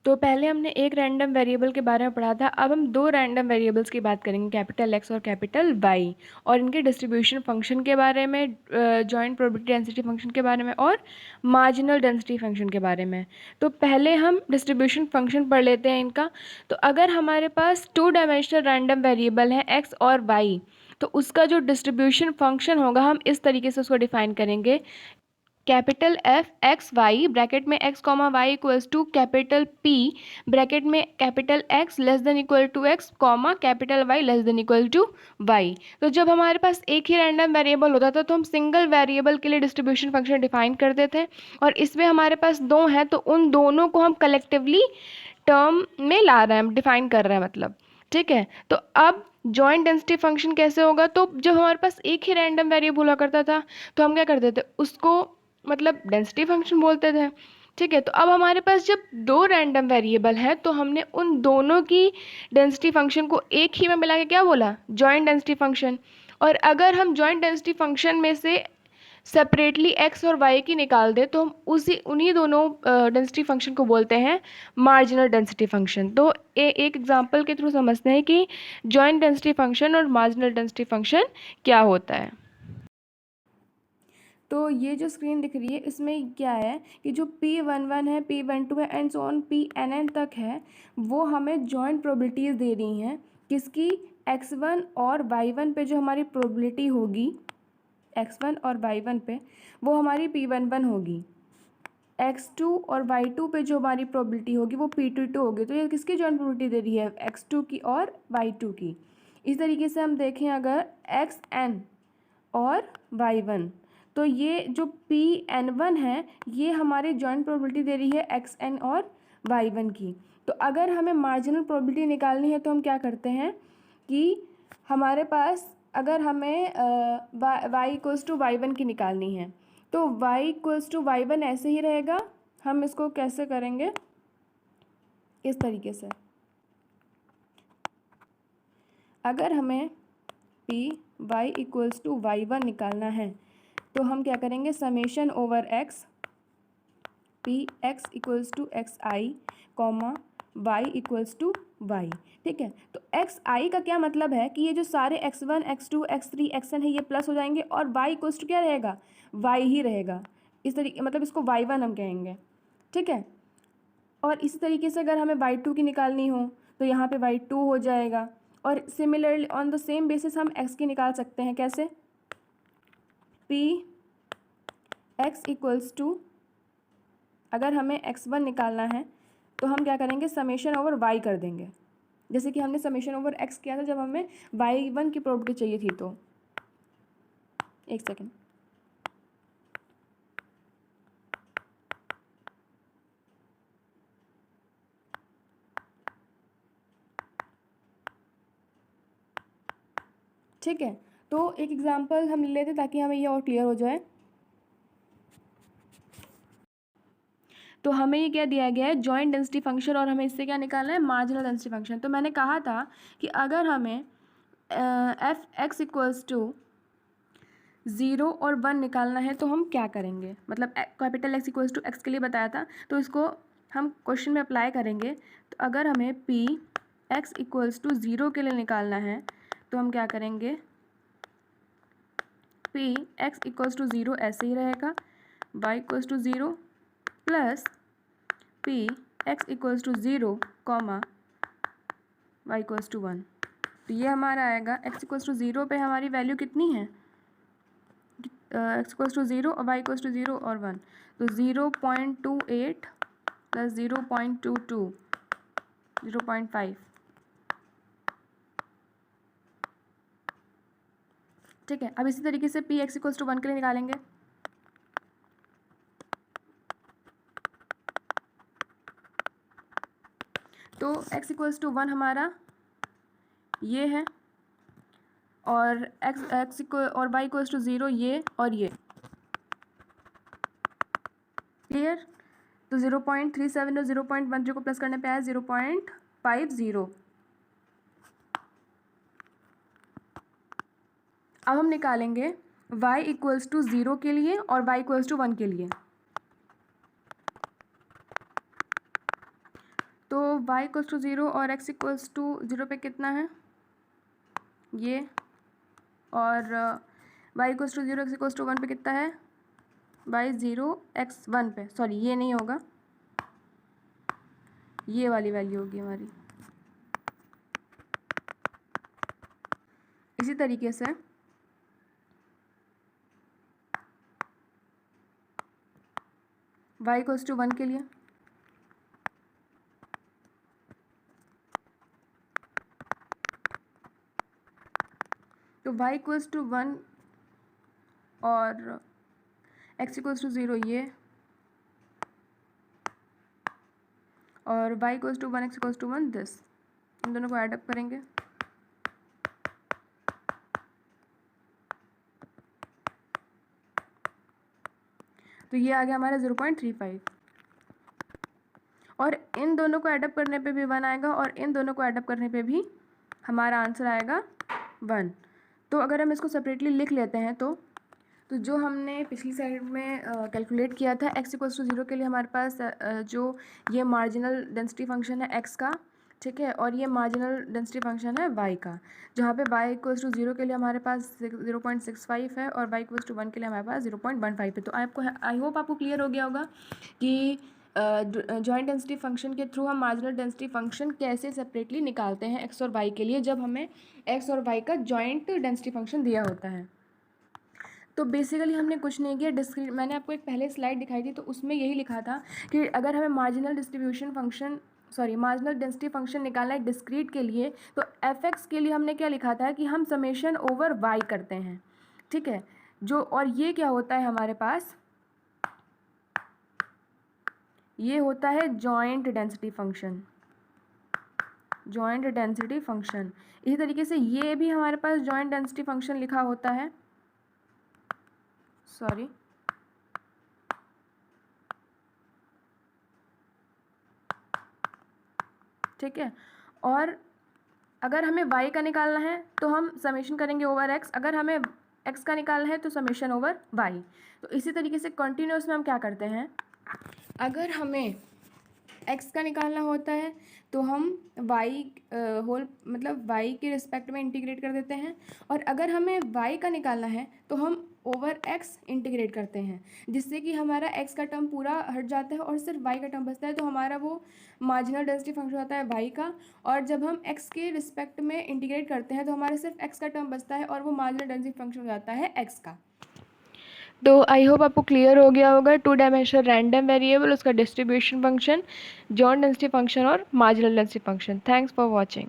तो पहले हमने एक रैंडम वेरिएबल के बारे में पढ़ा था, अब हम दो रैंडम वेरिएबल्स की बात करेंगे, कैपिटल एक्स और कैपिटल वाई, और इनके डिस्ट्रीब्यूशन फंक्शन के बारे में, जॉइंट प्रोबेबिलिटी डेंसिटी फंक्शन के बारे में और मार्जिनल डेंसिटी फंक्शन के बारे में। तो पहले हम डिस्ट्रीब्यूशन फंक्शन पढ़ लेते हैं इनका। तो अगर हमारे पास 2 डायमेंशनल रैंडम वेरिएबल है एक्स और वाई, तो उसका जो डिस्ट्रीब्यूशन फंक्शन होगा हम इस तरीके से उसको डिफाइन करेंगे, capital F X Y bracket में X comma Y equals to capital P bracket में capital X less than equal to X comma capital Y less than equal to Y. तो जब हमारे पास एक ही रैंडम वेरिएबल होता था तो हम सिंगल वेरिएबल के लिए डिस्ट्रीब्यूशन फंक्शन डिफाइन करते थे, और इसमें हमारे पास दो हैं तो उन दोनों को हम कलेक्टिवली टर्म में ला रहे हैं, डिफाइन कर रहे हैं मतलब। ठीक है, तो अब जॉइंट डेंसिटी फंक्शन कैसे होगा? तो जब हमारे पास एक ही रैंडम वेरिएबल हुआ करता था तो हम क्या करते थे, उसको मतलब डेंसिटी फंक्शन बोलते थे। ठीक है, तो अब हमारे पास जब दो रैंडम वेरिएबल हैं तो हमने उन दोनों की डेंसिटी फंक्शन को एक ही में मिला के क्या बोला, जॉइंट डेंसिटी फंक्शन। और अगर हम जॉइंट डेंसिटी फंक्शन में से सेपरेटली एक्स और वाई की निकाल दें तो हम उन्हीं दोनों डेंसिटी फंक्शन को बोलते हैं मार्जिनल डेंसिटी फंक्शन। तो एक एग्जांपल के थ्रू समझते हैं कि जॉइंट डेंसिटी फंक्शन और मार्जिनल डेंसिटी फंक्शन क्या होता है। तो ये जो स्क्रीन दिख रही है इसमें क्या है कि जो P11 है, P12 है एंड सो ऑन Pnn तक है, वो हमें जॉइंट प्रोबेबिलिटीज़ दे रही हैं किसकी, x1 और y1 पे जो हमारी प्रोबेबिलिटी होगी, x1 और y1 पे वो हमारी P11 होगी, x2 और y2 पे जो हमारी प्रोबेबिलिटी होगी वो P22 होगी। तो ये किसकी जॉइंट प्रोबेबिलिटी दे रही है, x2 की और y2 की। इस तरीके से हम देखें अगर xn और y1, तो ये जो Pn1 है ये हमारी जॉइंट प्रोबेबिलिटी दे रही है xn और y1 की। तो अगर हमें मार्जिनल प्रोबेबिलिटी निकालनी है तो हम क्या करते हैं कि हमारे पास अगर हमें y इक्वल्स टू y1 की निकालनी है तो y इक्वल्स टू y1 ऐसे ही रहेगा। हम इसको कैसे करेंगे, इस तरीके से, अगर हमें y इक्वल्स टू y1 निकालना है तो हम क्या करेंगे, summation over x P X equals to X I comma Y equals to Y. ठीक है, तो एक्स आई का क्या मतलब है कि ये जो सारे x1 x2 x3 xn है ये प्लस हो जाएंगे और y इक्वल्स टू क्या रहेगा, y ही रहेगा। इस तरीके मतलब इसको y1 हम कहेंगे। ठीक है, और इसी तरीके से अगर हमें y2 की निकालनी हो तो यहाँ पे y2 हो जाएगा। और similarly on the same basis हम x की निकाल सकते हैं, कैसे, पी एक्स इक्वल्स टू, अगर हमें x1 निकालना है तो हम क्या करेंगे, समेशन ओवर y कर देंगे, जैसे कि हमने समेशन ओवर x किया था जब हमें y1 की प्रोबेबिलिटी चाहिए थी। तो एक सेकेंड, ठीक है, तो एक एग्जांपल हम ले लेते ताकि हमें ये और क्लियर हो जाए। तो हमें ये क्या दिया गया है, जॉइंट डेंसिटी फंक्शन, और हमें इससे क्या निकालना है, मार्जिनल डेंसिटी फंक्शन। तो मैंने कहा था कि अगर हमें एफ एक्स इक्वल्स टू 0 और 1 निकालना है तो हम क्या करेंगे, मतलब capital X equals to X के लिए बताया था तो इसको हम क्वेश्चन में अप्लाई करेंगे। तो अगर हमें पी एक्स इक्वल्स टू 0 के लिए निकालना है तो हम क्या करेंगे, पी एक्स इक्वल्स टू 0 ऐसे ही रहेगा, Y equals to 0 plus P X equals to 0 comma Y equals to 1। तो ये हमारा आएगा एक्स इक्वल्स टू 0 पे हमारी वैल्यू कितनी है, एक्स इक्वल्स टू 0 और वाई इक्वल्स टू 0 और 1, तो 0.28 प्लस 0.22 0.5। ठीक है, अब इसी तरीके से पी एक्स इक्वल्स टू 1 के लिए निकालेंगे। तो x इक्वल्स टू 1 हमारा ये है, और x और y इक्वल्स टू 0 ये और ये, क्लियर। तो 0.37 और 0.13 को प्लस करने पे आया 0.50। अब हम निकालेंगे y इक्वल्स टू 0 के लिए और y इक्वल्स टू 1 के लिए। तो y इक्वल्स टू 0 और x इक्वल्स टू 0 पे कितना है ये, और y equals to 0 x equals to 1 पे कितना है y 0 x 1 पे, सॉरी ये नहीं होगा, ये वाली वैल्यू होगी हमारी। इसी तरीके से y इक्वल्स टू 1 के लिए तो y इक्वल्स टू 1 और x इक्वल्स टू 0 ये, और y equals to 1 x equals to 1 this, इन दोनों को ऐड अप करेंगे तो ये आ गया हमारा 0.35, और इन दोनों को ऐडअप करने पे भी 1 आएगा और इन दोनों को ऐडअप करने पे भी हमारा आंसर आएगा 1। तो अगर हम इसको सेपरेटली लिख लेते हैं तो जो हमने पिछली स्लाइड में कैलकुलेट किया था x इक्वल्स टू 0 के लिए हमारे पास जो ये मार्जिनल डेंसिटी फंक्शन है x का, ठीक है, और ये मार्जिनल डेंसिटी फंक्शन है y का, जहाँ पे y इक्वल्स टू 0 के लिए हमारे पास 0.65 है और y इक्वल्स टू 1 के लिए हमारे पास 0.15 है। तो आपको, आई होप आपको क्लियर हो गया होगा कि जॉइंट डेंसिटी फंक्शन के थ्रू हम मार्जिनल डेंसिटी फंक्शन कैसे सेपरेटली निकालते हैं x और y के लिए, जब हमें x और y का जॉइंट डेंसिटी फंक्शन दिया होता है। तो बेसिकली हमने कुछ नहीं किया, डिस्क्रीट, मैंने आपको एक पहले स्लाइड दिखाई थी तो उसमें यही लिखा था कि अगर हमें marginal distribution function, sorry marginal density function निकालना है डिस्क्रीट के लिए, तो f(x) के लिए हमने क्या लिखा था कि हम समेशन ओवर y करते हैं, ठीक है, जो, और ये क्या होता है हमारे पास, ये होता है joint density function, joint density function. इसी तरीके से ये भी हमारे पास जॉइंट डेंसिटी फंक्शन लिखा होता है, सॉरी ठीक है, और अगर हमें y का निकालना है तो हम समेशन करेंगे ओवर x, अगर हमें x का निकालना है तो समेशन ओवर y। तो इसी तरीके से कंटिन्यूस में हम क्या करते हैं, अगर हमें x का निकालना होता है तो हम y होल मतलब y के रिस्पेक्ट में इंटीग्रेट कर देते हैं, और अगर हमें y का निकालना है तो हम ओवर x इंटीग्रेट करते हैं, जिससे कि हमारा x का टर्म पूरा हट जाता है और सिर्फ y का टर्म बचता है, तो हमारा वो मार्जिनल डेंसिटी फंक्शन होता है y का, और जब हम x के रिस्पेक्ट में इंटीग्रेट करते हैं तो हमारे सिर्फ x का टर्म बचता है और वो मार्जिनल डेंसिटी फंक्शन हो जाता है x का। तो आई होप आपको क्लियर हो गया होगा 2 डायमेंशनल रैंडम वेरिएबल, उसका distribution function, joint density function और marginal density function. Thanks for watching.